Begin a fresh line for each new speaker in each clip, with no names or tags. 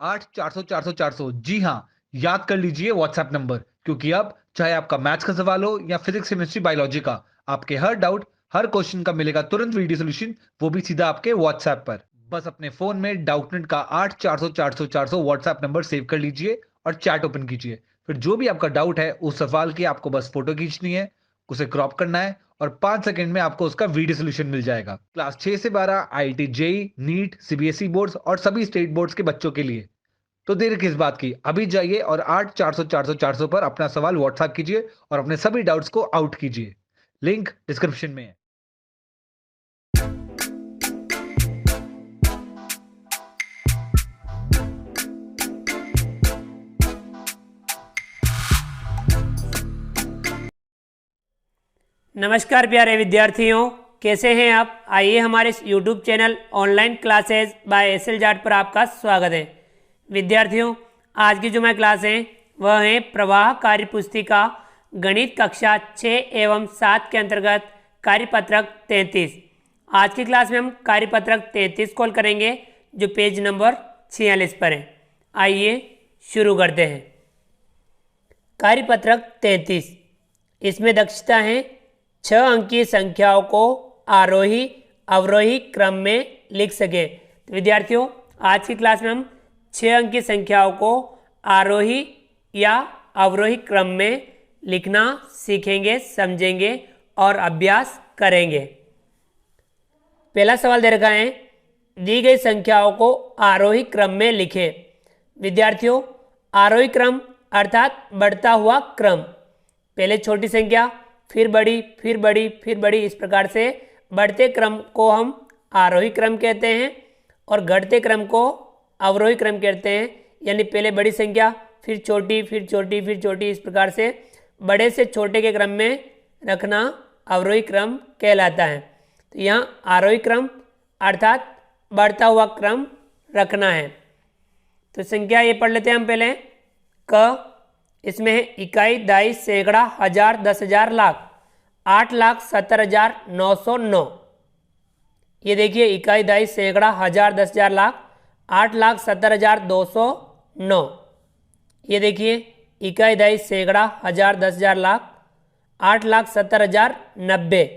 8 400 400 400। जी हाँ, याद कर लीजिए व्हाट्सएप नंबर, क्योंकि अब चाहे आपका मैथ्स का सवाल हो या फिजिक्स केमिस्ट्री बायोलॉजी का, आपके हर डाउट, हर क्वेश्चन का मिलेगा तुरंत वीडियो सोल्यूशन, वो भी सीधा आपके व्हाट्सएप पर। बस अपने फोन में डाउटनेट का 8 400 400 400 व्हाट्सएप नंबर सेव कर लीजिए और चैट ओपन कीजिए। फिर जो भी आपका डाउट है उस सवाल की आपको बस फोटो खींचनी है, उसे क्रॉप करना है और 5 सेकंड में आपको उसका वीडियो सोल्यूशन मिल जाएगा। क्लास 6 से 12 IIT JEE, NEET, CBSE boards और सभी स्टेट बोर्ड्स के बच्चों के लिए। तो देर किस बात की, अभी जाइए और 8 400 400 400 पर अपना सवाल व्हाट्सएप कीजिए और अपने सभी डाउट्स को आउट कीजिए। लिंक डिस्क्रिप्शन में है।
नमस्कार प्यारे विद्यार्थियों, कैसे हैं आप। आइए हमारे YouTube channel online classes by S L Jat पर आपका स्वागत है। विद्यार्थियों, आज की जो मैं क्लास है वह है प्रवाह कार्य पुस्तिका गणित कक्षा 6 एवं 7 के अंतर्गत कार्यपत्रक 33। आज की क्लास में हम कार्यपत्रक 33 कॉल करेंगे जो पेज नंबर 46 पर है। आइए शुरू करते हैं। कार्यपत्रक 33, इसमें दक्षता है 6 अंकीय संख्याओं को आरोही अवरोही क्रम में लिख सके। तो विद्यार्थियों, आज की क्लास में हम 6 अंकीय संख्याओं को आरोही या अवरोही क्रम में लिखना सीखेंगे, समझेंगे और अभ्यास करेंगे। पहला सवाल दे रखा है, दी गई संख्याओं को आरोही क्रम में लिखें। विद्यार्थियों, आरोही क्रम अर्थात बढ़ता हुआ क्रम। पहले छोटी संख्या, फिर बड़ी, फिर बड़ी, फिर बड़ी, इस प्रकार से बढ़ते क्रम को हम आरोही क्रम कहते हैं और घटते क्रम को अवरोही क्रम कहते हैं। यानी पहले बड़ी संख्या, फिर छोटी, फिर छोटी, फिर छोटी, इस प्रकार से बड़े से छोटे के क्रम में रखना अवरोही क्रम कहलाता है। तो यहाँ आरोही क्रम अर्थात बढ़ता हुआ क्रम रखना है। तो संख्या ये पढ़ लेते हैं हम पहले। क, इसमें है इकाई, दाई, सैकड़ा, हजार, 10,000, लाख। 8,70,909। ये देखिए, इकाई, दाई, सैकड़ा, हजार, 10,000, लाख। 8,70,209। ये देखिए, इकाई, दाई, सैकड़ा, हजार, 10,000, लाख। 8,70,090।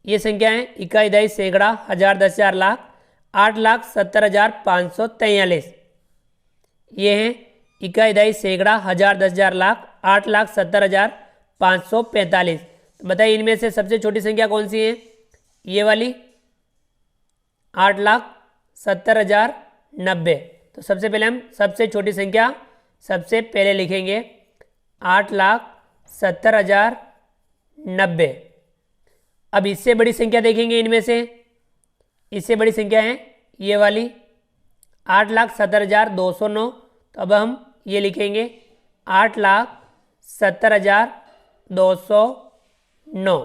ये संख्या है इकाई, दाई, सैकड़ा, हजार, 10,000, लाख। 8,70,543। ये है इकाई, दाई, सैकड़ा, हजार, 10,000, लाख। 8,70,545। तो बताइए इनमें से सबसे छोटी संख्या कौन सी है। ये वाली 8,70,090। तो सबसे पहले हम सबसे छोटी संख्या सबसे पहले लिखेंगे 8,70,090। अब इससे बड़ी संख्या देखेंगे इनमें से। इससे बड़ी संख्या है ये वाली 8,70,209। तो अब हम ये लिखेंगे 8,70,209।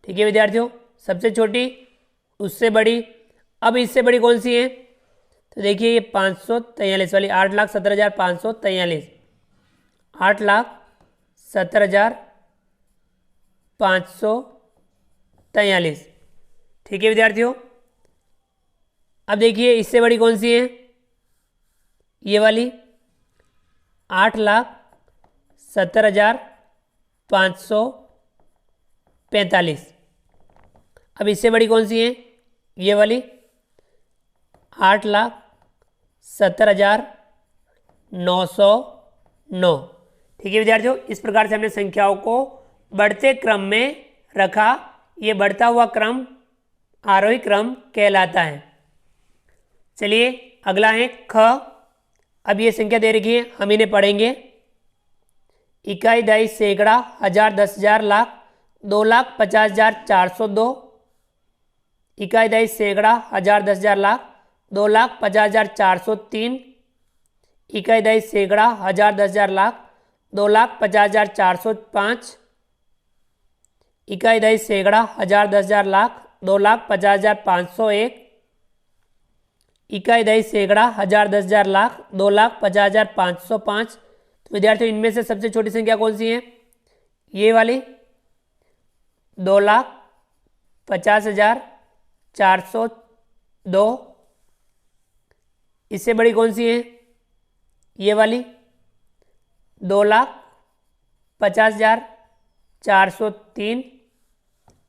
ठीक है विद्यार्थियों, सबसे छोटी, उससे बड़ी। अब इससे बड़ी कौन सी है, तो देखिए ये 543 वाली 8,70,543। 8,70,543। ठीक है विद्यार्थियों, अब देखिए इससे बड़ी कौन सी है, ये वाली 8,70,545। अब इससे बड़ी कौन सी है, ये वाली 8,70,909। ठीक है विद्यार्थियों, इस प्रकार से हमने संख्याओं को बढ़ते क्रम में रखा। ये बढ़ता हुआ क्रम आरोही क्रम कहलाता है। चलिए अगला है ख। अब ये संख्या दे रखी है, हम इन्हें पढ़ेंगे। इकाई, दाई, सैकड़ा, हजार, 10,000, लाख। 2,50,402। इकाई, दाई, सैकड़ा, हजार, 10,000, लाख। 2,50,403। इकाई, दाई, सैकड़ा, हजार, 10,000, लाख। 2,50,405। इकाई, दाई, सैकड़ा, हजार, 10,000, लाख। 2,50,501। इकाई, दाई, सैकड़ा, हजार, 10,000, लाख। 2,50,505। तो विद्यार्थियों इनमें से सबसे छोटी संख्या कौन सी है, ये वाली 2,50,402। इससे बड़ी कौन सी है? ये वाली 2,50,403।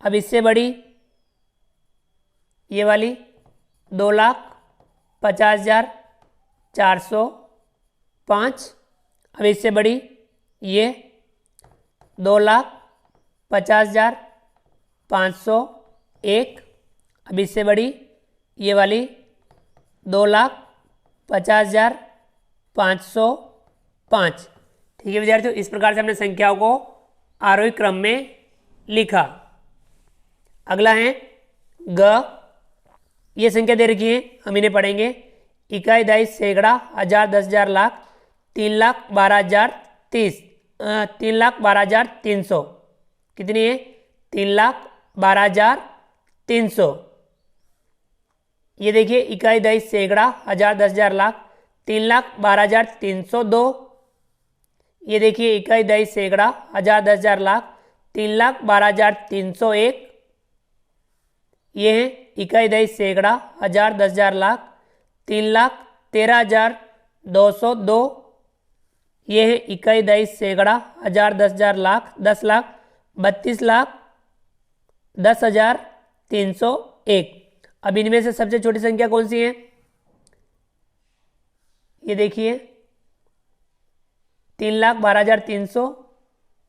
अब इससे बड़ी ये वाली 2,50,405। अब इससे बड़ी ये 2,50,501। अब इससे बड़ी ये वाली 2,50,505। ठीक है विद्यार्थियों, इस प्रकार से हमने संख्याओं को आरोही क्रम में लिखा। अगला है ग। ये संख्या दे रखी है, हम इन्हें पढ़ेंगे। इकाई, दहाई, सैकड़ा, हजार, 10,000, लाख, 3,12,030, 3,12,300। कितनी है? 3,12,300। ये देखिए, इकाई, दहाई, सैकड़ा, हजार, 10,000, लाख, 3,12,302। ये देखिए, इकाई, दहाई, सैकड़ा, हजार, 10,000, लाख, 3,12,301। ये है इकाई, दहाई, सैकड़ा, हजार, 10,000, लाख, 3,13,202। ये है इकाई, दहाई, सैकड़ा, हजार, 10,000, लाख, 10 लाख, 32,10,301। अब इनमें से सबसे छोटी संख्या कौन सी है? ये देखिए, 3,12,300,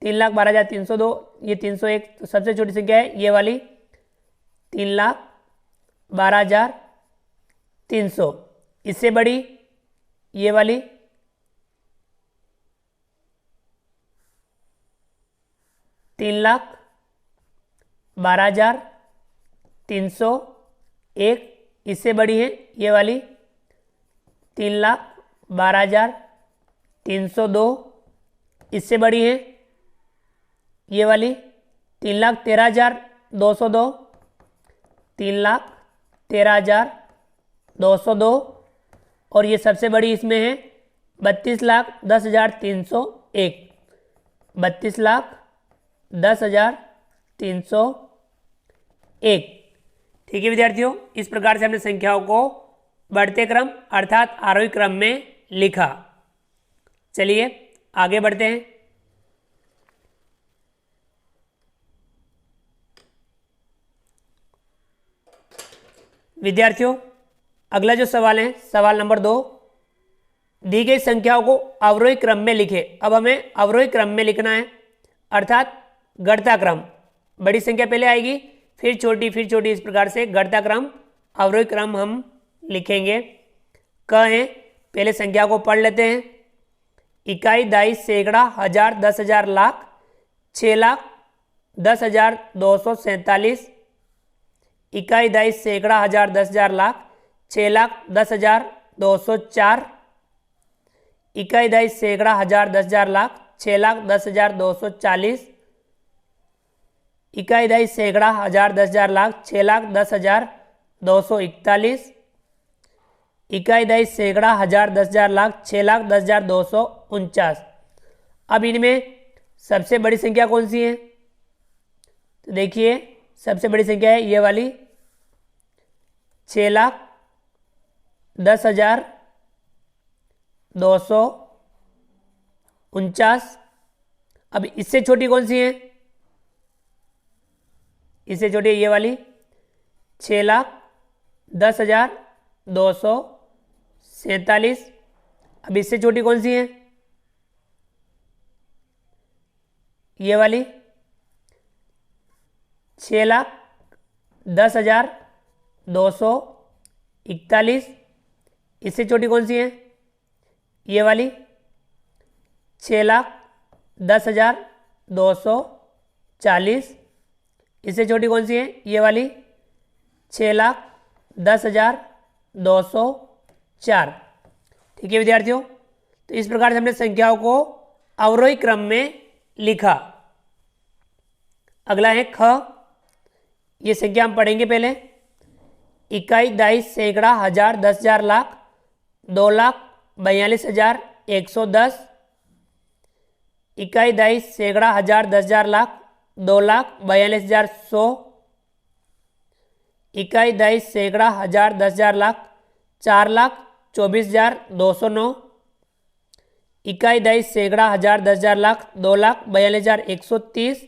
3,12,302, ये 301। तो सबसे छोटी संख्या है ये वाली 3,12,300। इससे बड़ी ये वाली 3,12,301। इससे बड़ी है ये वाली 3,12,302। इससे बड़ी है ये वाली 3,13,202, 3,13,202। और ये सबसे बड़ी इसमें है 32,10,301, 32,10,301। ठीक है विद्यार्थियों, इस प्रकार से हमने संख्याओं को बढ़ते क्रम अर्थात आरोही क्रम में लिखा। चलिए आगे बढ़ते हैं। विद्यार्थियों, अगला जो सवाल है, सवाल नंबर 2, दी गई संख्याओं को अवरोही क्रम में लिखे। अब हमें अवरोही क्रम में लिखना है, अर्थात गढ़ता क्रम। बड़ी संख्या पहले आएगी, फिर छोटी, फिर छोटी, इस प्रकार से गढ़ता क्रम, अवरोही क्रम हम लिखेंगे। क है, पहले संख्या को पढ़ लेते हैं। इकाई, दहाई, सैकड़ा, हजार, 10,000, लाख, 6,10,247। इकाई, दहाई, सैकड़ा, हजार, 10,000, लाख, 6,10,204। इकाई, दहाई, सैकड़ा, हजार, 10,000, लाख, 6,10,240। इकाई, दहाई, सैकड़ा, हजार, 10,000, लाख, 6,10,241। इकाई, दहाई, सैकड़ा, हजार, 10,000, लाख, 6,10,249। अब इनमें सबसे बड़ी संख्या कौन सी है? तो देखिए, सबसे बड़ी संख्या है ये वाली 6,10,249। अब इससे छोटी कौन सी है? इससे छोटी है ये वाली 6,10,247। अब इससे छोटी कौन सी है? ये वाली 6,10,241। इससे छोटी कौन सी है? ये वाली 6,10,240। इससे छोटी कौन सी है? ये वाली 6,10,204। ठीक है विद्यार्थियों, तो इस प्रकार से हमने संख्याओं को अवरोही क्रम में लिखा। अगला है ख। ये संख्या हम पढ़ेंगे पहले। इकाई, दहाई, सैकड़ा, हजार, 10,000, लाख, 2,42,110। इकाई, दहाई, सैकड़ा, हजार, 10,000, लाख, 2,42,100। इकाई, दहाई, सैकड़ा, हजार, 10,000, लाख, 4,00,000, 24,209। इकाई दही सैकड़ा हजार 10,000 लाख 2,42,130।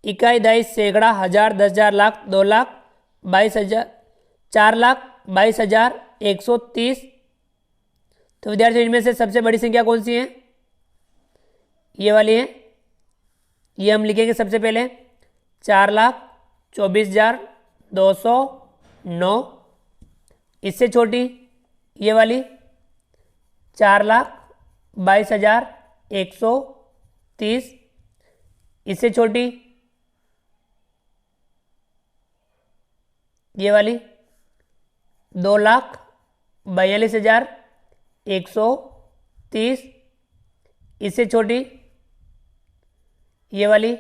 इकाई दही सैकड़ा हजार 10,000 लाख 2,22,000 4,22,130। तो विद्यार्थियों इनमें से सबसे बड़ी संख्या कौन सी है? ये वाली है। ये हम लिखेंगे सबसे पहले 4,24,209। इससे छोटी ये वाली 4,22,130। इससे छोटी ये वाली 2,42,130। इससे छोटी ये वाली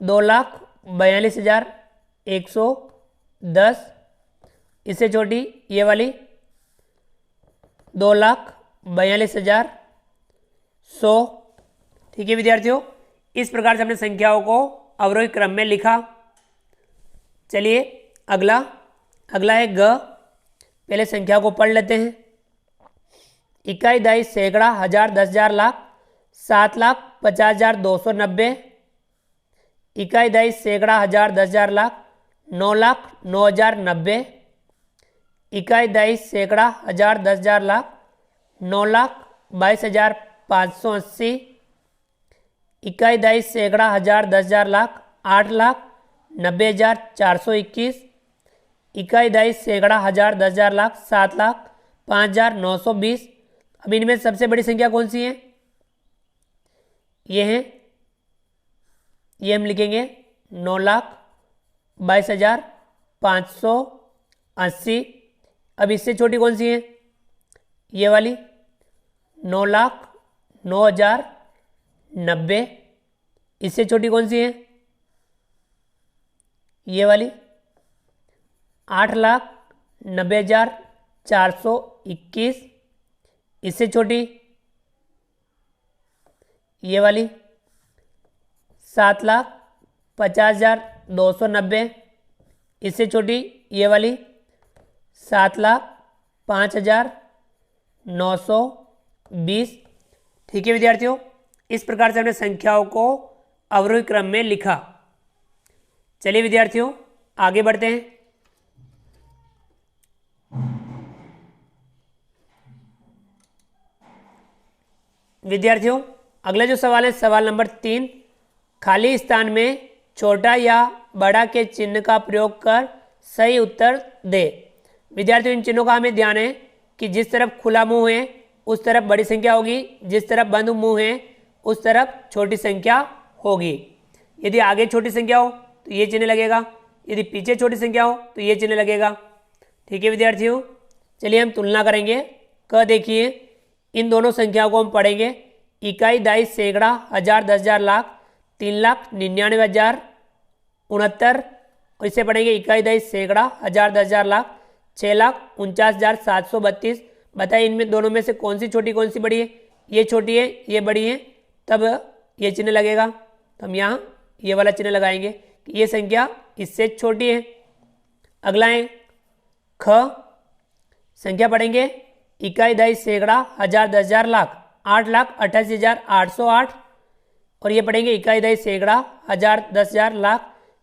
2,42,110। इससे छोटी ये वाली 2,42,100। ठीक है विद्यार्थियों, इस प्रकार से हमने संख्याओं को अवरोही क्रम में लिखा। चलिए अगला है ग। पहले संख्या को पढ़ लेते हैं। इकाई दही सैकड़ा हजार 10,000 लाख 7,50,290। इकाई दही सैकड़ा हजार 10,000 लाख 9,09,090। इकाई दही सैकड़ा हजार 10,000 लाख 9,22,580। इकाई दही सैकड़ा हजार 10,000 लाख 8,90,421। इकाई दही सैकड़ा हजार 10,000 लाख 7,05,920। अब इनमें सबसे बड़ी संख्या कौन सी है? ये है, ये हम लिखेंगे 9,22,580। अब इससे छोटी कौन सी है? ये वाली 9,09,090। इससे छोटी कौन सी है? ये वाली 8,90,421। इससे छोटी ये वाली 7,50,290। इससे छोटी ये वाली 7,05,920। ठीक है विद्यार्थियों, इस प्रकार से हमने संख्याओं को अवरोही क्रम में लिखा। चलिए विद्यार्थियों आगे बढ़ते हैं। विद्यार्थियों अगला जो सवाल है सवाल नंबर 3। खाली स्थान में छोटा या बड़ा के चिन्ह का प्रयोग कर सही उत्तर दे। विद्यार्थियों इन चिन्हों का हमें ध्यान है कि जिस तरफ खुला मुंह है उस तरफ बड़ी संख्या होगी, जिस तरफ बंद मुंह है उस तरफ छोटी संख्या होगी। यदि आगे छोटी संख्या हो तो ये चिन्ह लगेगा, यदि पीछे छोटी संख्या हो तो ये चिन्ह लगेगा। ठीक है विद्यार्थियों, चलिए हम तुलना करेंगे। क देखिए, इन दोनों संख्याओं को हम पढ़ेंगे। इकाई दही सैकड़ा हजार 10,000 लाख 3,99,069। और इसे पढ़ेंगे इकाई दही सैकड़ा हजार 10,000 लाख 6,49,732। बताइए इनमें दोनों में से कौन सी छोटी कौन सी बड़ी है? ये छोटी है, ये बड़ी है, तब ये चिन्ह लगेगा। तो हम यहाँ ये वाला चिन्ह लगाएंगे कि ये संख्या इससे छोटी है। अगला है ख। संख्या पढ़ेंगे इकाई दही सैकड़ा हजार 10,000 लाख 8,88,808। और ये पढ़ेंगे इकाई दही सैकड़ा हजार 10,000 लाख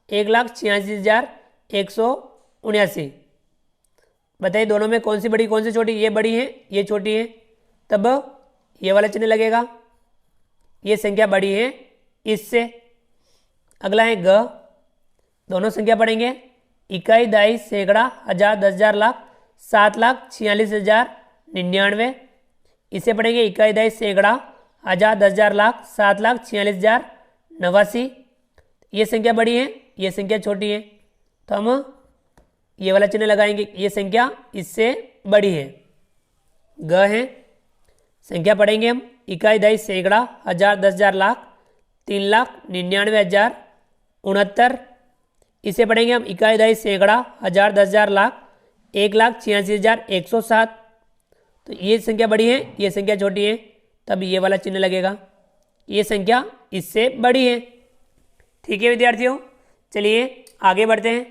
1,86,179। बताइए दोनों में कौन सी बड़ी कौन सी छोटी? ये बड़ी है, ये छोटी है, तब ये वाला चिन्ह लगेगा। ये संख्या बड़ी है इससे। अगला है ग। दोनों संख्या पढ़ेंगे इकाई दही सैकड़ा हजार 10,000 लाख 7,46,099। इसे पढ़ेंगे इकाई दही सैकड़ा हजार 10,000 लाख 7,46,089। ये संख्या बड़ी है, ये संख्या छोटी है, तो हम ये वाला चिन्ह लगाएंगे। ये संख्या इससे बड़ी है, ग है। संख्या पढ़ेंगे हम इकाई दही सैकड़ा हजार 10,000 लाख 3,99,069। इसे पढ़ेंगे हम इकाई दही सैकड़ा हजार 10,000 लाख 1,86,107। तो ये संख्या बड़ी है, ये संख्या छोटी है, तब ये वाला चिन्ह लगेगा। ये संख्या इससे बड़ी है। ठीक है विद्यार्थियों, चलिए आगे बढ़ते हैं।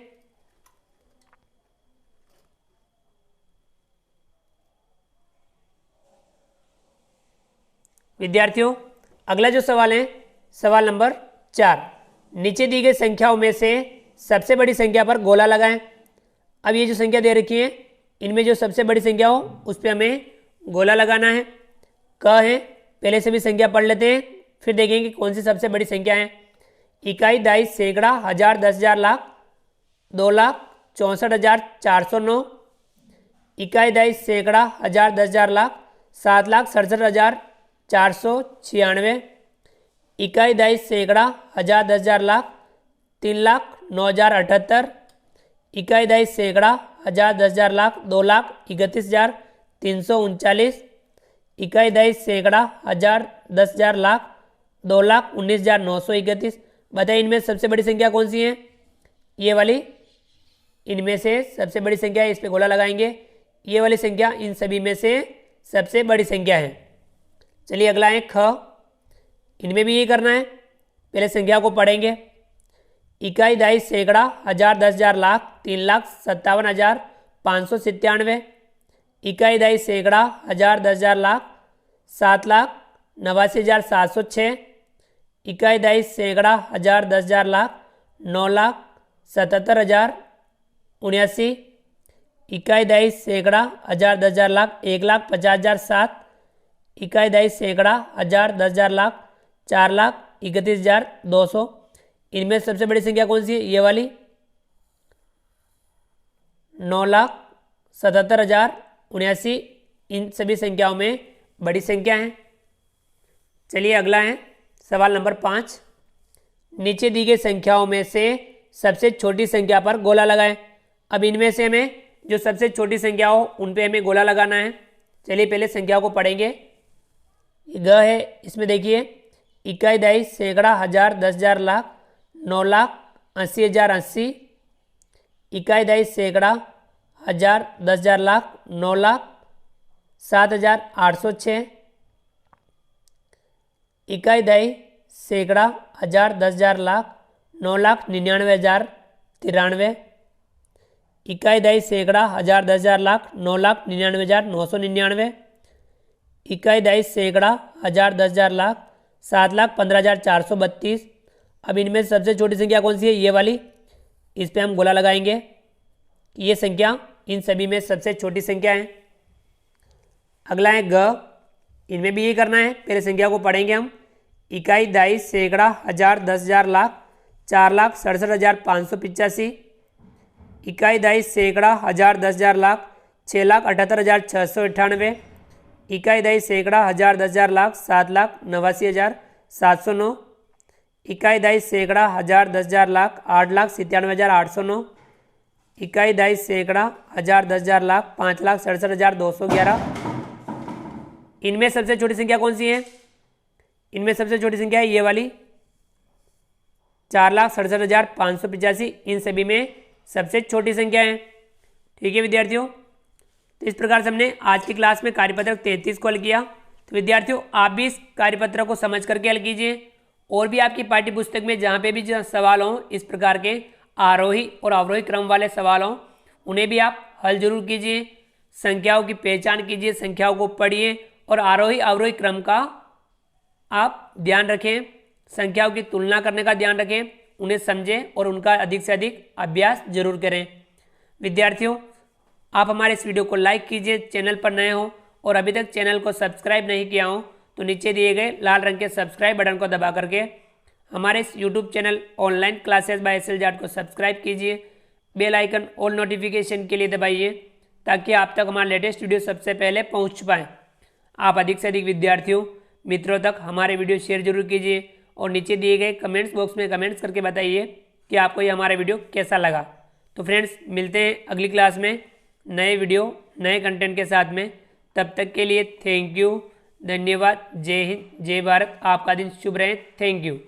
विद्यार्थियों अगला जो सवाल है सवाल नंबर 4, नीचे दी गई संख्याओं में से सबसे बड़ी संख्या पर गोला लगाएं। अब ये जो संख्या दे रखी है इनमें जो सबसे बड़ी संख्या हो उस पर हमें गोला लगाना है। क है, पहले से भी संख्या पढ़ लेते हैं फिर देखेंगे कौन सी सबसे बड़ी संख्या है। इकाई, दाई, सैकड़ा, हजार, 10,000, लाख, 2,64,409। इकाई, दाई, सैकड़ा, हजार, 10,000, लाख, 7,67,496। इकाई, दाई, सैकड़ा, हजार, 10,000, लाख, 3,09,078। इकाई, दाई, सैकड़ा, हजार, 10,000, लाख, 2,31,339। इकाई, दाई, सैकड़ा, हजार, 10,000, लाख, 2,19,931। बताइए इनमें सबसे बड़ी संख्या कौन सी है? ये वाली इनमें से सबसे बड़ी संख्या है, इस पे गोला लगाएंगे। ये वाली संख्या इन सभी में से सबसे बड़ी संख्या है। चलिए अगला है ख, इनमें भी ये करना है, पहले संख्या को पढ़ेंगे। इकाई, दाई, सैकड़ा, हजार, 10,000, लाख, 3,57,597। इकाई, दाई, सैकड़ा, हजार, 10,000, लाख, 7,89,706। इकाई, दाई, सैकड़ा, हजार, 10,000, लाख, 9,77,079। इकाई, दाई, सैकड़ा, हजार, 10,000, लाख, 1,50,007। इकाई, दाई, सैकड़ा, हजार, 10,000, लाख, 4,31,200। इनमें सबसे बड़ी संख्या कौन सी है? ये वाली 9,77,079 इन सभी संख्याओं में बड़ी संख्या है। चलिए अगला है सवाल नंबर 5, नीचे दी गई संख्याओं में से सबसे छोटी संख्या पर गोला लगाएं। अब इनमें से हमें जो सबसे छोटी संख्या हो उन पे हमें गोला लगाना है। चलिए पहले संख्या को पढ़ेंगे। ग है, इसमें देखिए इकाई, दाई, सैकड़ा, हजार, 10,000, लाख, 9,80,080। इकाई, दाई, सैकड़ा, हजार, 10,000, लाख, 9,07,806। इकाई, दाई, सैकड़ा, हजार, 10,000, लाख, 9,99,093। इकाई, दाई, सैकड़ा, हजार, 10,000, लाख, 9,99,999। इकाई, दाई, सैकड़ा, हजार, 10,000, लाख, 7,15,432। अब इनमें सबसे छोटी संख्या कौन सी है? ये वाली, इस पे हम गोला लगाएंगे। ये संख्या इन सभी में सबसे छोटी संख्या है। अगला है ग, इनमें भी ये करना है, पहले संख्या को पढ़ेंगे हम। इकाई, दाई, सैकड़ा, हजार, 10,000, लाख, 4,67,585। इकाई, दाई, सैकड़ा, हजार, 10,000, लाख, 6,78,698। इकाई, दाई, सैकड़ा, हजार, 10,000, लाख, 7,89,709। इकाई, दाई, सैकड़ा, हजार, 10,000, लाख, 8,97,809। इकाई, दाई, सैकड़ा, हजार, 10,000, लाख, 5,67,211। इनमें सबसे छोटी संख्या कौन सी है? इनमें सबसे छोटी संख्या है ये वाली 4,67,585। इन सभी में सबसे छोटी संख्या है। ठीक है विद्यार्थियों, तो इस प्रकार से हमने आज की क्लास में कार्यपत्रक 33 को हल किया। तो विद्यार्थियों आप भी इस कार्यपत्रक को समझ करके हल कीजिए, और भी आपकी पाठ्य पुस्तक में जहाँ पे भी जो सवाल हों इस प्रकार के आरोही और अवरोही क्रम वाले सवाल हों उन्हें भी आप हल जरूर कीजिए। संख्याओं की पहचान कीजिए, संख्याओं को पढ़िए और आरोही अवरोही क्रम का आप ध्यान रखें, संख्याओं की तुलना करने का ध्यान रखें, उन्हें समझें और उनका अधिक से अधिक अभ्यास जरूर करें। विद्यार्थियों आप हमारे इस वीडियो को लाइक कीजिए, चैनल पर नए हो और अभी तक चैनल को सब्सक्राइब नहीं किया हो तो नीचे दिए गए लाल रंग के सब्सक्राइब बटन को दबा करके हमारे इस YouTube channel online classes by S L Jat को सब्सक्राइब कीजिए। बेल आइकन ऑल नोटिफिकेशन के लिए दबाइए ताकि आप तक हमारा लेटेस्ट वीडियो सबसे पहले पहुंच पाए। आप अधिक से अधिक विद्यार्थियों मित्रों तक हमारे वीडियो शेयर जरूर कीजिए और नीचे दिए गए कमेंट्स बॉक्स में कमेंट्स करके बताइए कि आपको ये हमारा वीडियो कैसा लगा। तो फ्रेंड्स मिलते हैं अगली क्लास में नए वीडियो नए कंटेंट के साथ में। तब तक के लिए थैंक यू, धन्यवाद, जय हिंद, जय भारत। आपका दिन शुभ रहे। Thank you.